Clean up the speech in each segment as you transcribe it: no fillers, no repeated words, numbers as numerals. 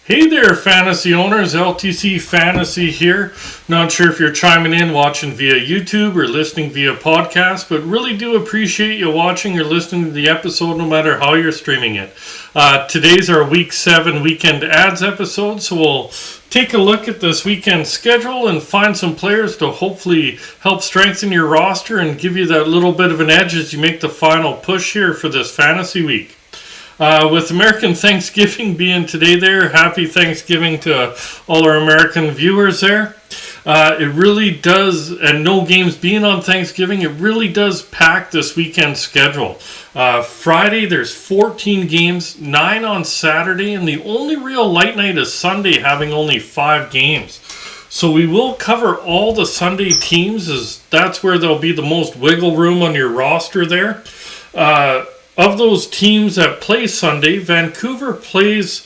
Hey there, fantasy owners. LTC Fantasy here. Not sure if you're chiming in, watching via YouTube or listening via podcast, but really do appreciate you watching or listening to the episode no matter how you're streaming it. Today's our Week 7 Weekend Ads episode, so we'll take a look at this weekend schedule and find some players to hopefully help strengthen your roster and give you that little bit of an edge as you make the final push here for this fantasy week. With American Thanksgiving being today there, happy Thanksgiving to all our American viewers there. It really does, and no games being on Thanksgiving, it really does pack this weekend schedule. Friday, there's 14 games, 9 on Saturday, and the only real light night is Sunday, having only 5 games. So we will cover all the Sunday teams, as that's where there'll be the most wiggle room on your roster there. Of those teams that play Sunday, Vancouver plays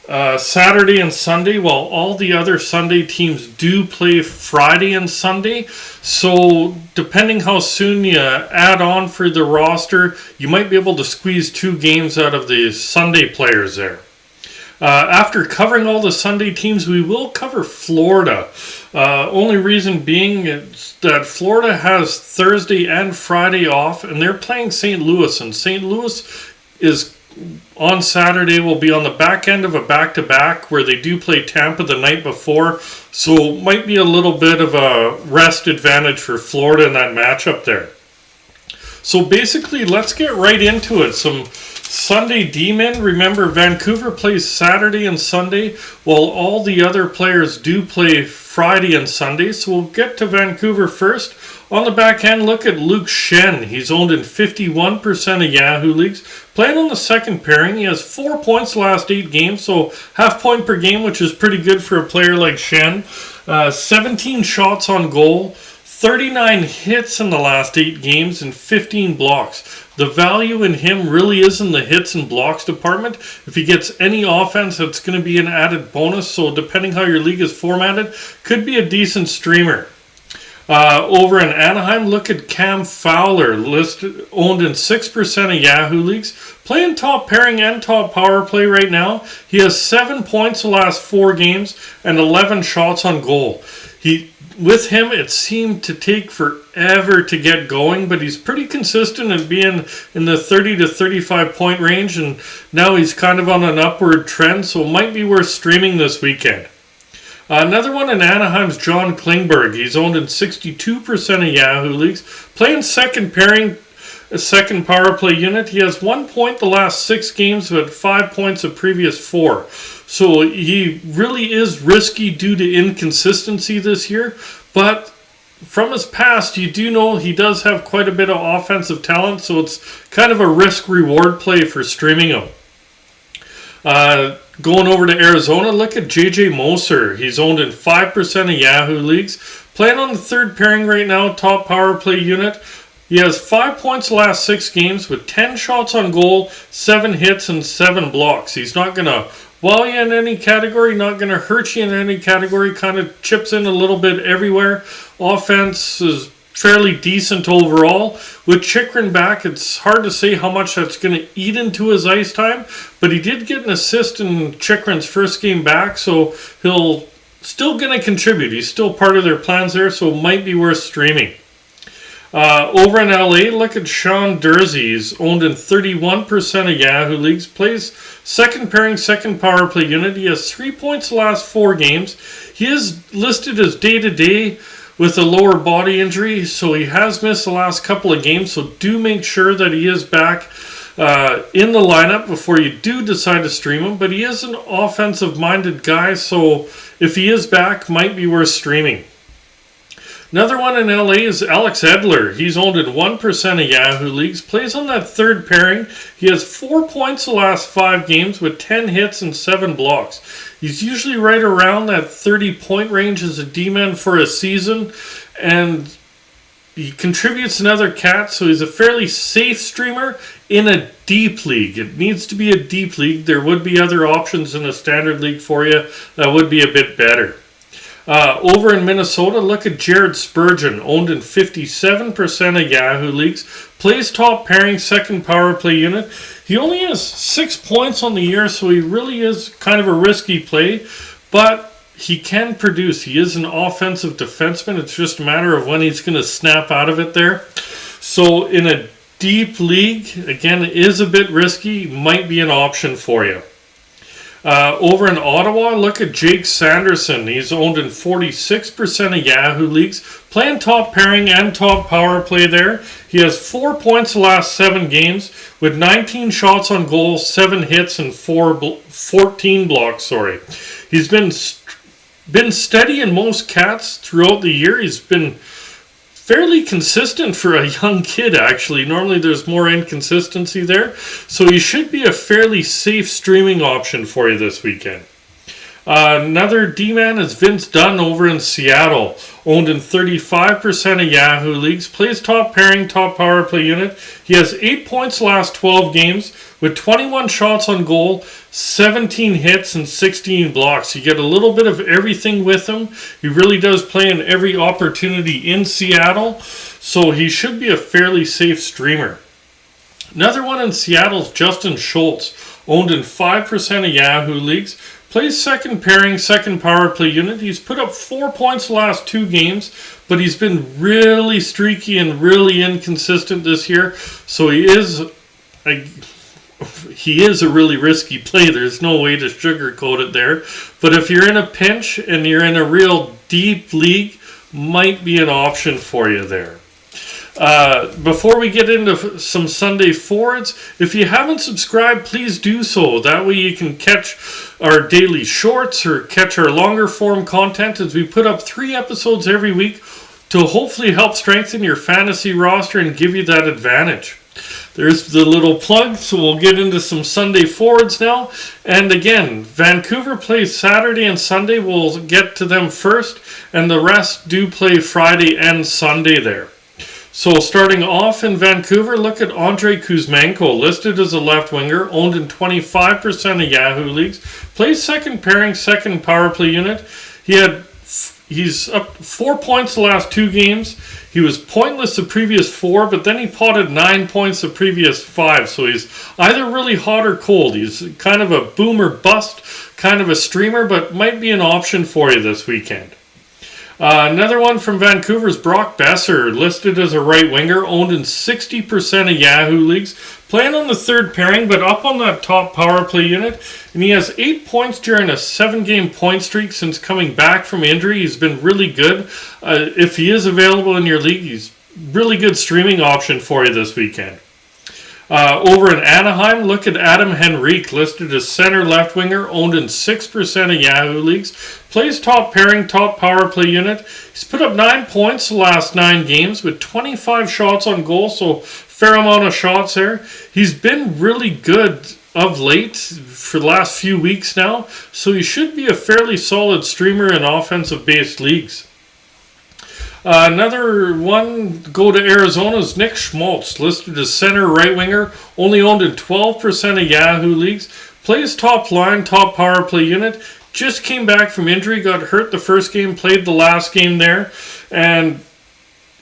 Saturday and Sunday, while all the other Sunday teams do play Friday and Sunday. So depending how soon you add on for the roster, you might be able to squeeze 2 games out of the Sunday players there. After covering all the Sunday teams, we will cover Florida. Only reason being is that Florida has Thursday and Friday off, and they're playing St. Louis. And St. Louis is on Saturday, will be on the back end of a back-to-back where they do play Tampa the night before. So might be a little bit of a rest advantage for Florida in that matchup there. So basically, let's get right into it. Some Sunday D-men. Remember, Vancouver plays Saturday and Sunday, while all the other players do play Friday and Sunday. So we'll get to Vancouver first. On the back end, look at Luke Shen. He's owned in 51% of Yahoo leagues. Playing on the second pairing, he has 4 points the last 8 games, so half point per game, which is pretty good for a player like Shen. 17 shots on goal. 39 hits in the last 8 games and 15 blocks. The value in him really is in the hits and blocks department. If he gets any offense, that's going to be an added bonus. So depending how your league is formatted, could be a decent streamer. Over in Anaheim, look at Cam Fowler, owned in 6% of Yahoo leagues. Playing top pairing and top power play right now. He has 7 points the last 4 games and 11 shots on goal. With him, it seemed to take forever to get going, but he's pretty consistent in being in the 30 to 35 point range, and now he's kind of on an upward trend, so it might be worth streaming this weekend. Another one in Anaheim's John Klingberg. He's owned in 62% of Yahoo leagues. Playing second pairing, a second power play unit. He has 1 point the last 6 games, but 5 points the previous 4. So he really is risky due to inconsistency this year. But from his past, you do know he does have quite a bit of offensive talent. So it's kind of a risk-reward play for streaming him. Going over to Arizona, look at J.J. Moser. He's owned in 5% of Yahoo leagues. Playing on the third pairing right now, top power play unit. He has 5 points the last 6 games with 10 shots on goal, 7 hits, and 7 blocks. He's not going to wow you in any category, not going to hurt you in any category, kind of chips in a little bit everywhere. Offense is fairly decent overall. With Chychrun back, it's hard to say how much that's going to eat into his ice time, but he did get an assist in Chychrun's first game back, so he'll still going to contribute. He's still part of their plans there, so it might be worth streaming. Over in LA, look at Sean Dursey. He's owned in 31% of Yahoo leagues. Plays second pairing, second power play unit. He has 3 points the last 4 games. He is listed as day-to-day with a lower body injury, so he has missed the last couple of games. So do make sure that he is back in the lineup before you do decide to stream him. But he is an offensive-minded guy, so if he is back, might be worth streaming. Another one in LA is Alex Edler. He's owned in 1% of Yahoo leagues. Plays on that third pairing. He has 4 points the last 5 games with 10 hits and 7 blocks. He's usually right around that 30-point range as a D-man for a season. And he contributes another cat, so he's a fairly safe streamer in a deep league. It needs to be a deep league. There would be other options in a standard league for you that would be a bit better. Over in Minnesota, look at Jared Spurgeon, owned in 57% of Yahoo leagues. Plays top pairing, second power play unit. He only has 6 points on the year, so he really is kind of a risky play, but he can produce. He is an offensive defenseman. It's just a matter of when he's going to snap out of it there. So in a deep league, again, it is a bit risky, might be an option for you. Over in Ottawa, look at Jake Sanderson. He's owned in 46% of Yahoo leagues, playing top pairing and top power play there. He has 4 points the last 7 games with 19 shots on goal, 7 hits, and 14 blocks. He's been steady in most cats throughout the year. He's been fairly consistent for a young kid, actually. Normally there's more inconsistency there. So he should be a fairly safe streaming option for you this weekend. Another D-man is Vince Dunn over in Seattle. Owned in 35% of Yahoo leagues. Plays top pairing, top power play unit. He has 8 points the last 12 games with 21 shots on goal, 17 hits, and 16 blocks. You get a little bit of everything with him. He really does play in every opportunity in Seattle, so he should be a fairly safe streamer. Another one in Seattle is Justin Schultz, owned in 5% of Yahoo leagues. Plays second pairing, second power play unit. He's put up 4 points the last 2 games, but he's been really streaky and really inconsistent this year, so he is a really risky play. There's no way to sugarcoat it there. But if you're in a pinch and you're in a real deep league, might be an option for you there. Before we get into some Sunday forwards, if you haven't subscribed, please do so. That way you can catch our daily shorts or catch our longer form content as we put up 3 episodes every week to hopefully help strengthen your fantasy roster and give you that advantage. There's the little plug, so we'll get into some Sunday forwards now. And again, Vancouver plays Saturday and Sunday. We'll get to them first, and the rest do play Friday and Sunday there. So starting off in Vancouver, look at Andrei Kuzmenko, listed as a left winger, owned in 25% of Yahoo leagues. Plays second pairing, second power play unit. He's up 4 points the last 2 games. He was pointless the previous 4, but then he potted 9 points the previous 5. So he's either really hot or cold. He's kind of a boom or bust, kind of a streamer, but might be an option for you this weekend. Another one from Vancouver is Brock Besser, listed as a right winger, owned in 60% of Yahoo leagues, playing on the third pairing, but up on that top power play unit. And he has 8 points during a 7-game point streak since coming back from injury. He's been really good. If he is available in your league, he's really good streaming option for you this weekend. Over in Anaheim, look at Adam Henrique, listed as center left winger, owned in 6% of Yahoo leagues. Plays top pairing, top power play unit. He's put up 9 points the last 9 games with 25 shots on goal, so fair amount of shots there. He's been really good of late for the last few weeks now, so he should be a fairly solid streamer in offensive-based leagues. Another one, go to Arizona's Nick Schmaltz, listed as center right winger, only owned in 12% of Yahoo leagues. Plays top line, top power play unit. Just came back from injury, got hurt the first game, played the last game there. And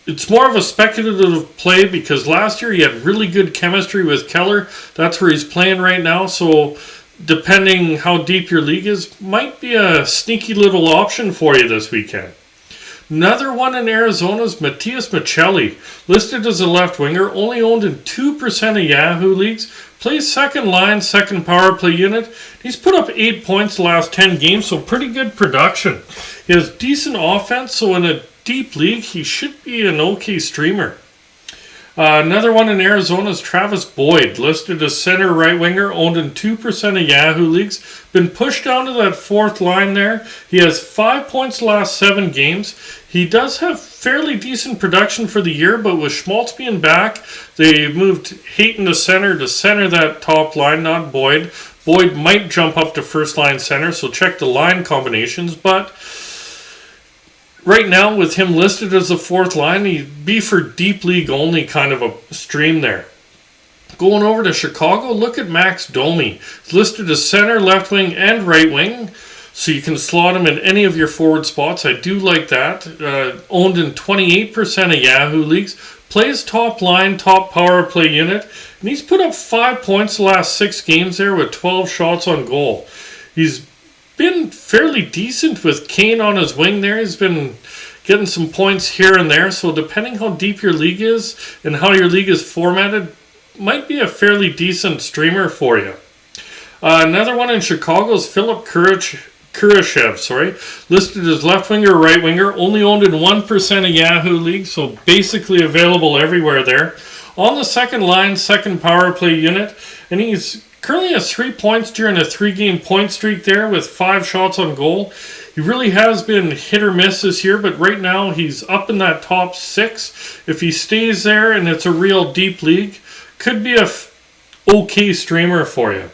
it's more of a speculative play because last year he had really good chemistry with Keller. That's where he's playing right now. So depending how deep your league is, might be a sneaky little option for you this weekend. Another one in Arizona is Matias Michelli, listed as a left winger, only owned in 2% of Yahoo leagues, plays second line, second power play unit. He's put up 8 points the last 10 games, so pretty good production. He has decent offense, so in a deep league, he should be an okay streamer. Another one in Arizona is Travis Boyd, listed as center right winger, owned in 2% of Yahoo leagues. Been pushed down to that fourth line there. He has 5 points the last 7 games. He does have fairly decent production for the year, but with Schmaltz being back, they moved Hayton to center that top line, not Boyd. Boyd might jump up to first line center, so check the line combinations, but right now, with him listed as the fourth line, he'd be for deep league only kind of a stream there. Going over to Chicago, look at Max Domi. He's listed as center, left wing, and right wing, so you can slot him in any of your forward spots. I do like that. Owned in 28% of Yahoo leagues. Plays top line, top power play unit, and he's put up 5 points the last 6 games there with 12 shots on goal. He's been fairly decent with Kane on his wing there. He's been getting some points here and there, so depending how deep your league is and how your league is formatted, might be a fairly decent streamer for you. Another one in Chicago is Philip Kurashev, listed as left winger or right winger, only owned in 1% of Yahoo leagues, so basically available everywhere there. On the second line, second power play unit, and he's currently has 3 points during a 3-game point streak there with 5 shots on goal. He really has been hit or miss this year, but right now he's up in that top 6. If he stays there and it's a real deep league, could be a okay streamer for you.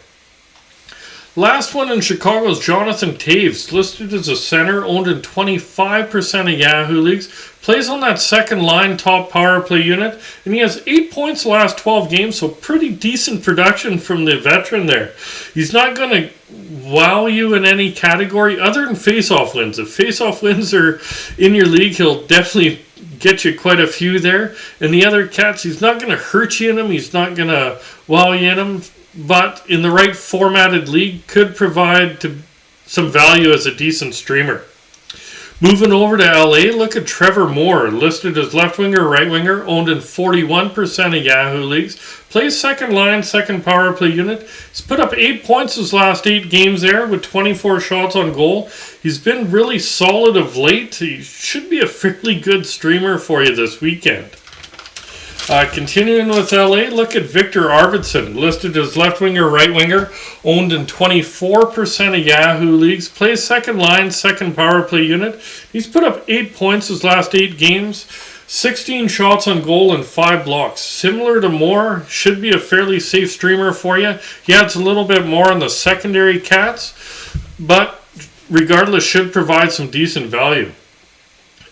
Last one in Chicago is Jonathan Taves, listed as a center, owned in 25% of Yahoo leagues. Plays on that second line, top power play unit, and he has 8 points the last 12 games, so pretty decent production from the veteran there. He's not going to wow you in any category other than face-off wins. If face-off wins are in your league, he'll definitely get you quite a few there. And the other cats, he's not going to hurt you in them, he's not going to wow you in them, but in the right formatted league could provide some value as a decent streamer. Moving over to LA, look at Trevor Moore, listed as left winger, right winger, owned in 41% of Yahoo leagues. Plays second line, second power play unit. He's put up 8 points his last 8 games there with 24 shots on goal. He's been really solid of late. He should be a fairly good streamer for you this weekend. Continuing with LA, look at Victor Arvidsson, listed as left winger, right winger, owned in 24% of Yahoo leagues, plays second line, second power play unit. He's put up 8 points his last 8 games, 16 shots on goal and 5 blocks. Similar to Moore, should be a fairly safe streamer for you. He adds a little bit more on the secondary cats, but regardless should provide some decent value.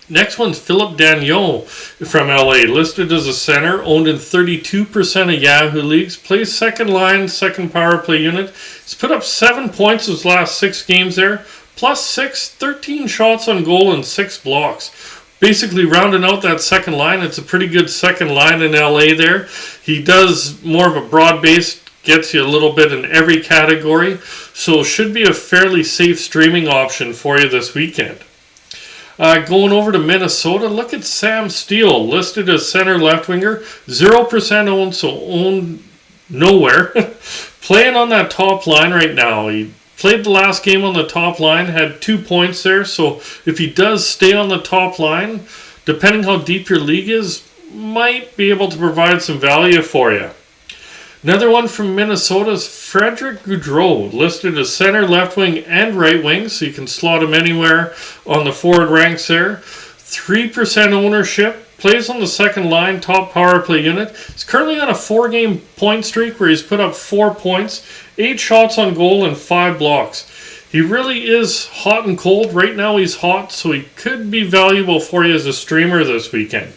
Next one's Philip Daniel from LA, listed as a center, owned in 32% of Yahoo leagues, plays second line, second power play unit. He's put up 7 points his last 6 games there, plus 6, 13 shots on goal and 6 blocks. Basically rounding out that second line, it's a pretty good second line in LA there. He does more of a broad base, gets you a little bit in every category, so should be a fairly safe streaming option for you this weekend. Going over to Minnesota, look at Sam Steele, listed as center left winger, 0% owned, so owned nowhere. Playing on that top line right now. He played the last game on the top line, had 2 points there, so if he does stay on the top line, depending how deep your league is, might be able to provide some value for you. Another one from Minnesota is Frederick Gaudreau, listed as center, left wing, and right wing, so you can slot him anywhere on the forward ranks there. 3% ownership, plays on the second line, top power play unit. He's currently on a 4-game point streak where he's put up 4 points, 8 shots on goal, and 5 blocks. He really is hot and cold. Right now he's hot, so he could be valuable for you as a streamer this weekend.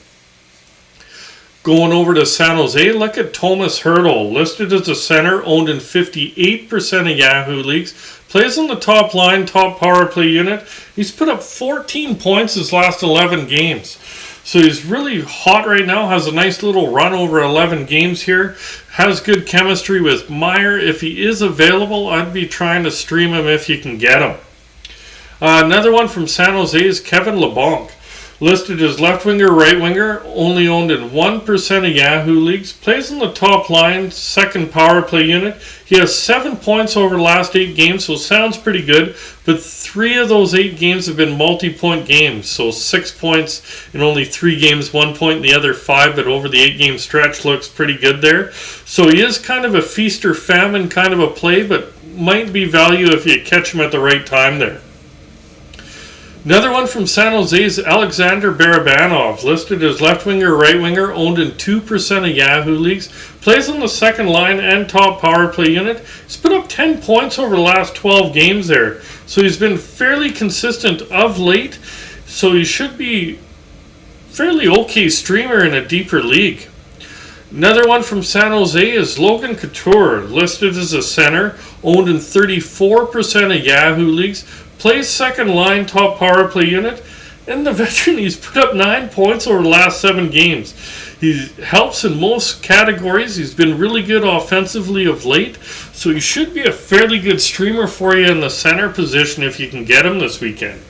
Going over to San Jose, look at Thomas Hertl, listed as a center, owned in 58% of Yahoo leagues. Plays on the top line, top power play unit. He's put up 14 points his last 11 games. So he's really hot right now, has a nice little run over 11 games here. Has good chemistry with Meyer. If he is available, I'd be trying to stream him if you can get him. Another one from San Jose is Kevin LeBlanc. Listed as left winger, right winger, only owned in 1% of Yahoo leagues. Plays on the top line, second power play unit. He has 7 points over the last 8 games, so sounds pretty good. But 3 of those 8 games have been multi-point games. So 6 points in only 3 games, 1 point in the other 5. But over the 8-game stretch looks pretty good there. So he is kind of a feast or famine kind of a play, but might be value if you catch him at the right time there. Another one from San Jose is Alexander Barabanov, listed as left winger, right winger, owned in 2% of Yahoo leagues. Plays on the second line and top power play unit. He's put up 10 points over the last 12 games there. So he's been fairly consistent of late. So he should be fairly okay streamer in a deeper league. Another one from San Jose is Logan Couture, listed as a center, owned in 34% of Yahoo leagues. Plays second line, top power play unit, and the veteran, he's put up 9 points over the last 7 games. He helps in most categories. He's been really good offensively of late, so he should be a fairly good streamer for you in the center position if you can get him this weekend.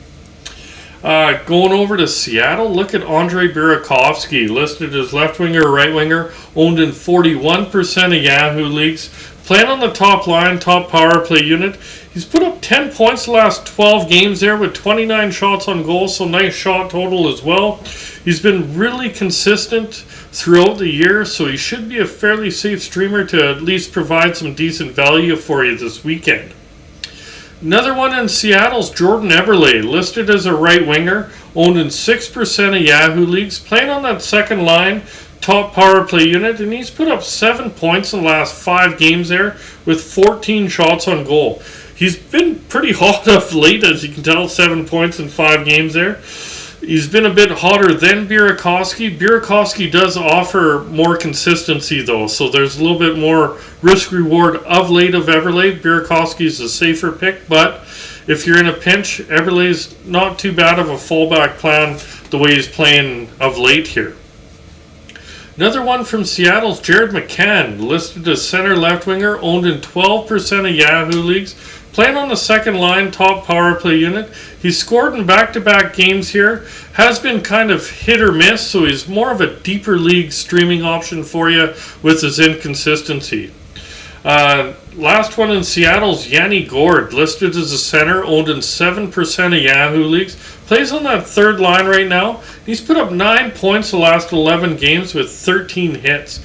Going over to Seattle, look at Andre Burakovsky, listed as left winger or right winger, owned in 41% of Yahoo leagues. Playing on the top line, top power play unit. He's put up 10 points the last 12 games there with 29 shots on goal, so nice shot total as well. He's been really consistent throughout the year, so he should be a fairly safe streamer to at least provide some decent value for you this weekend. Another one in Seattle's Jordan Eberle, listed as a right winger, owned in 6% of Yahoo leagues, playing on that second line, top power play unit, and he's put up 7 points in the last 5 games there with 14 shots on goal. He's been pretty hot of late, as you can tell, 7 points in 5 games there. He's been a bit hotter than Burakovsky. Burakovsky does offer more consistency, though, so there's a little bit more risk-reward of late of Eberle. Burakovsky's a safer pick, but if you're in a pinch, Eberle's not too bad of a fallback plan the way he's playing of late here. Another one from Seattle's Jared McCann, listed as center left winger, owned in 12% of Yahoo leagues, playing on the second line, top power play unit. He's scored in back-to-back games here, has been kind of hit or miss, so he's more of a deeper league streaming option for you with his inconsistency. Last one in Seattle's Yanni Gourde, listed as a center, owned in 7% of Yahoo leagues. Plays on that third line right now. He's put up 9 points the last 11 games with 13 hits.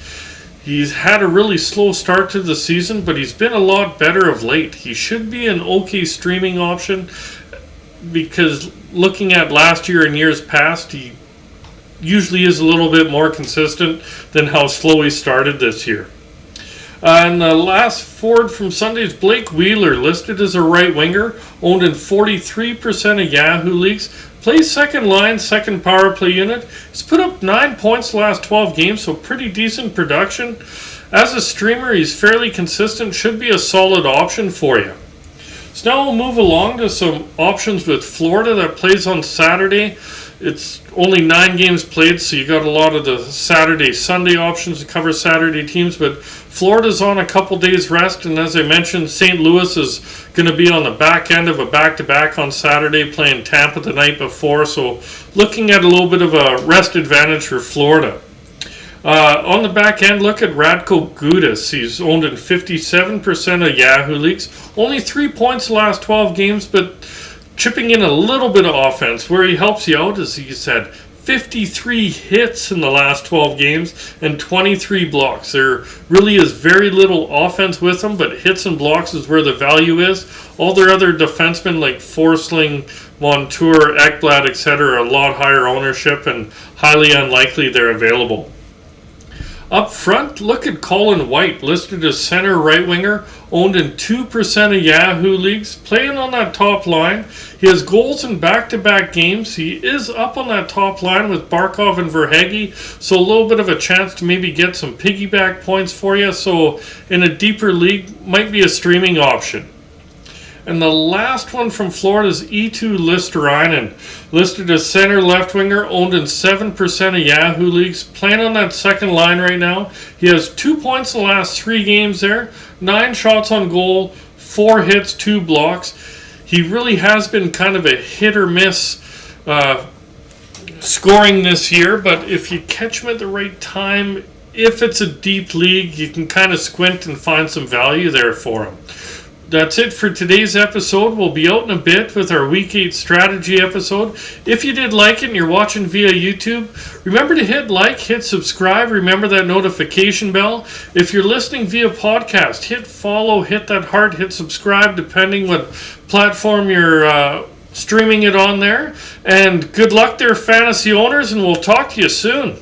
He's had a really slow start to the season, but he's been a lot better of late. He should be an okay streaming option because looking at last year and years past, he usually is a little bit more consistent than how slow he started this year. And the last forward from Sunday's Blake Wheeler, listed as a right winger, owned in 43% of Yahoo leagues, plays second line, second power play unit. He's put up 9 points the last 12 games, so pretty decent production. As a streamer, he's fairly consistent, should be a solid option for you. So now we'll move along to some options with Florida that plays on Saturday. It's only 9 games played, so you got a lot of the Saturday-Sunday options to cover Saturday teams, but Florida's on a couple days rest, and as I mentioned, St. Louis is going to be on the back end of a back-to-back on Saturday, playing Tampa the night before, so looking at a little bit of a rest advantage for Florida. On the back end, look at Radko Gudas. He's owned in 57% of Yahoo leagues. Only 3 points the last 12 games, but chipping in a little bit of offense. Where he helps you out is he's had 53 hits in the last 12 games and 23 blocks. There really is very little offense with him, but hits and blocks is where the value is. All their other defensemen like Forsling, Montour, Ekblad, etc. are a lot higher ownership and highly unlikely they're available. Up front, look at Colin White, listed as center right winger, owned in 2% of Yahoo leagues, playing on that top line. He has goals in back-to-back games. He is up on that top line with Barkov and Verhaeghe, so a little bit of a chance to maybe get some piggyback points for you. So in a deeper league, might be a streaming option. And the last one from Florida is Eetu Listerainen, listed as center left winger, owned in 7% of Yahoo leagues, playing on that second line right now. He has 2 points in the last 3 games there, 9 shots on goal, 4 hits, 2 blocks. He really has been kind of a hit or miss scoring this year, but if you catch him at the right time, if it's a deep league, you can kind of squint and find some value there for him. That's it for today's episode. We'll be out in a bit with our Week 8 strategy episode. If you did like it and you're watching via YouTube, remember to hit like, hit subscribe, remember that notification bell. If you're listening via podcast, hit follow, hit that heart, hit subscribe, depending what platform you're streaming it on there. And good luck there, fantasy owners, and we'll talk to you soon.